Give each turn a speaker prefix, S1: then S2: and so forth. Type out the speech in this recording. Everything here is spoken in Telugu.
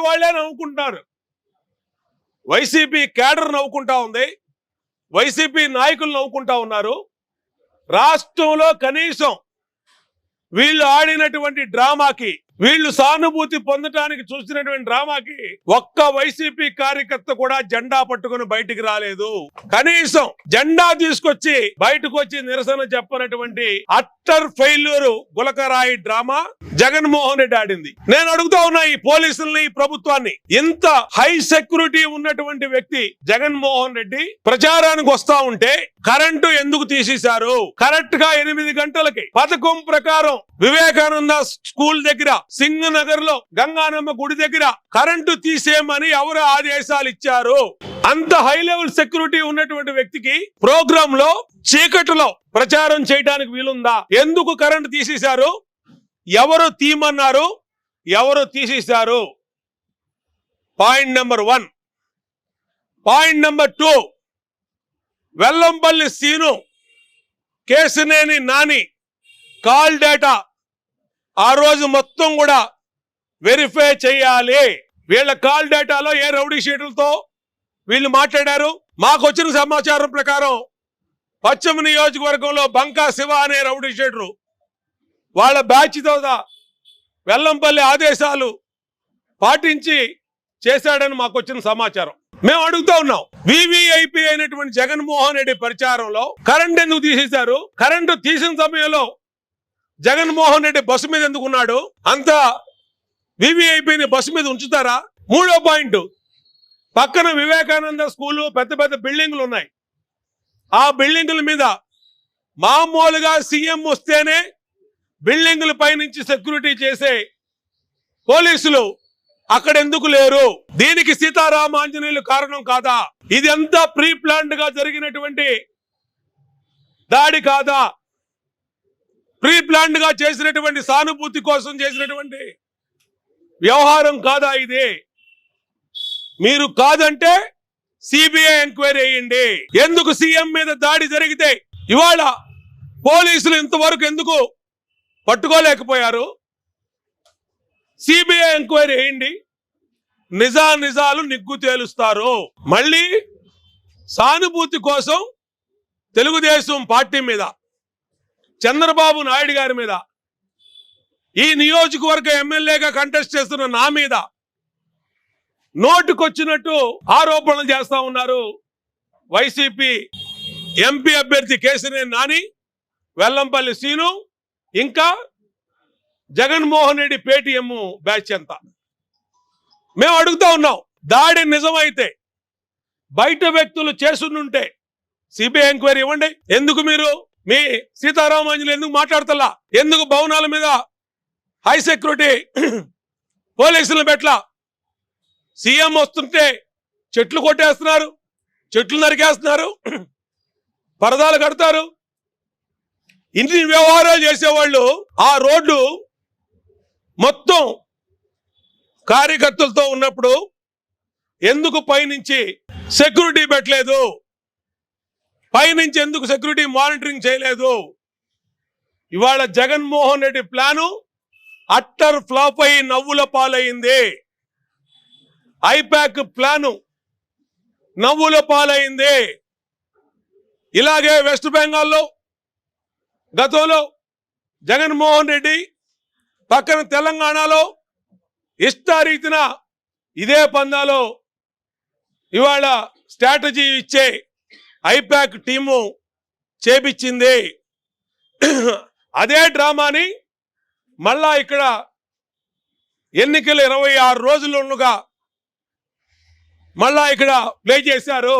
S1: వాళ్ళే నవ్వుకుంటున్నారు. వైసీపీ కేడర్ నవ్వుకుంటా ఉంది, వైసీపీ నాయకులు నవ్వుకుంటా ఉన్నారు. రాష్ట్రంలో కనీసం వీళ్ళు ఆడినటువంటి డ్రామాకి, వీళ్ళు సానుభూతి పొందటానికి చూసినటువంటి డ్రామాకి ఒక్క వైసీపీ కార్యకర్త కూడా జెండా పట్టుకుని బయటికి రాలేదు. కనీసం జెండా తీసుకొచ్చి బయటకు వచ్చి నిరసన చెప్పనటువంటి అట్టర్ ఫెయిల్యూర్ గులకరాయి డ్రామా జగన్మోహన్ రెడ్డి ఆడింది. నేను అడుగుతా ఉన్నా ఈ పోలీసుల్ని, ఈ ప్రభుత్వాన్ని, ఇంత హై సెక్యూరిటీ ఉన్నటువంటి వ్యక్తి జగన్మోహన్ రెడ్డి ప్రచారానికి వస్తా ఉంటే కరెంటు ఎందుకు తీసేశారు? కరెక్ట్ గా 8 గంటలకి పథకం ప్రకారం వివేకానంద స్కూల్ దగ్గర, సింగనగర్ లో గంగానమ్మ గుడి దగ్గర కరెంటు తీసేయమని ఎవరు ఆదేశాలు ఇచ్చారు? అంత హై లెవెల్ సెక్యూరిటీ ఉన్నటువంటి వ్యక్తికి ప్రోగ్రామ్ లో చీకటిలో ప్రచారం చేయడానికి వీలుందా? ఎందుకు కరెంటు తీసేశారు? ఎవరు తీయమన్నారు? ఎవరు తీసేశారు? Point number 1. Point number 2, Vellampalli Seenu, Kesineni Nani call data ఆ రోజు మొత్తం కూడా వెరిఫై చేయాలి. వీళ్ళ కాల్ డేటాలో ఏ రౌడీ షీట్లతో వీళ్ళు మాట్లాడారు? మాకు వచ్చిన సమాచారం ప్రకారం పశ్చిమ నియోజకవర్గంలో బంకా శివ అనే రౌడీ షీటరు వాళ్ళ బ్యాచ్ తో వెల్లంపల్లి ఆదేశాలు పాటించి చేశాడని మాకు వచ్చిన సమాచారం. మేము అడుగుతా ఉన్నాం, వివిఐపి అయినటువంటి జగన్మోహన్ రెడ్డి ప్రచారంలో కరెంట్ ఎందుకు తీసేశారు? కరెంటు తీసిన సమయంలో జగన్మోహన్ రెడ్డి బస్సు మీద ఎందుకున్నాడు? అంత వివిఐపిని బస్సు మీద ఉంచుతారా? 3వ పాయింట్, పక్కన వివేకానంద స్కూలు పెద్ద పెద్ద బిల్డింగ్లు ఉన్నాయి. ఆ బిల్డింగుల మీద మామూలుగా సీఎం వస్తేనే బిల్డింగుల పై నుంచి సెక్యూరిటీ చేసే పోలీసులు అక్కడ ఎందుకు లేరు? దీనికి సీతారామాంజనేయులు కారణం కాదా? ఇది అంతా ప్రీ ప్లాన్డ్ గా జరిగినటువంటి దాడి కాదా? ప్రీ ప్లాన్డ్ గా చేసినటువంటి సానుభూతి కోసం చేసినటువంటి వ్యవహారం కాదా ఇది? మీరు కాదంటే సిబిఐ ఎంక్వైరీ చేయండి. ఎందుకు సీఎం మీద దాడి జరిగితే ఇవాళ పోలీసులు ఇంతవరకు ఎందుకు పట్టుకోలేకపోయారు? సిబిఐ ఎంక్వైరీ చేయండి, నిజాలు నిగ్గు తేలుస్తారు. మళ్ళీ సానుభూతి కోసం తెలుగుదేశం పార్టీ మీద, చంద్రబాబు నాయుడు గారి మీద, ఈ నియోజకవర్గ ఎమ్మెల్యేగా కంటెస్ట్ చేస్తున్న నా మీద నోటుకొచ్చినట్టు ఆరోపణలు చేస్తా ఉన్నారు వైసీపీ ఎంపీ అభ్యర్థి కేసినేని నాని, వెల్లంపల్లి సీను, ఇంకా జగన్మోహన్ రెడ్డి పేటీఎం బ్యాచ్ అంతా. మేము అడుగుతా ఉన్నాం, దాడి నిజమైతే, బయట వ్యక్తులు చేసుంటే సిబిఐ ఎంక్వైరీ ఇవ్వండి. ఎందుకు మీరు మీ సీతారామాంజనేయులు ఎందుకు మాట్లాడతలా? ఎందుకు భవనాల మీద హై సెక్యూరిటీ పోలీసులు పెట్ల? సీఎం వస్తుంటే చెట్లు కొట్టేస్తున్నారు, చెట్లు నరికేస్తున్నారు, పరదాలు కడతారు. ఇన్ని వ్యవహారాలు చేసేవాళ్ళు ఆ రోడ్డు మొత్తం కార్యకర్తలతో ఉన్నప్పుడు ఎందుకు పైనుంచి సెక్యూరిటీ పెట్టలేదు? పైనుంచి ఎందుకు సెక్యూరిటీ మానిటరింగ్ చేయలేదు? ఇవాళ Jaganmohan Reddy plan utter flop అయి నవ్వుల పాలైంది. ఐపాక్ ప్లాను నవ్వుల పాలైంది. ఇలాగే వెస్ట్ బెంగాల్లో గతంలో జగన్మోహన్ రెడ్డి, పక్కన తెలంగాణలో ఇష్టారీతిన ఇదే పందాలో ఇవాళ స్ట్రాటజీ ఇచ్చే ఐపాక్ టీము చేపించింది. అదే డ్రామాని మళ్ళా ఇక్కడ ఎన్నికలు 26 రోజులుగా మళ్ళా ఇక్కడ ప్లే చేశారు.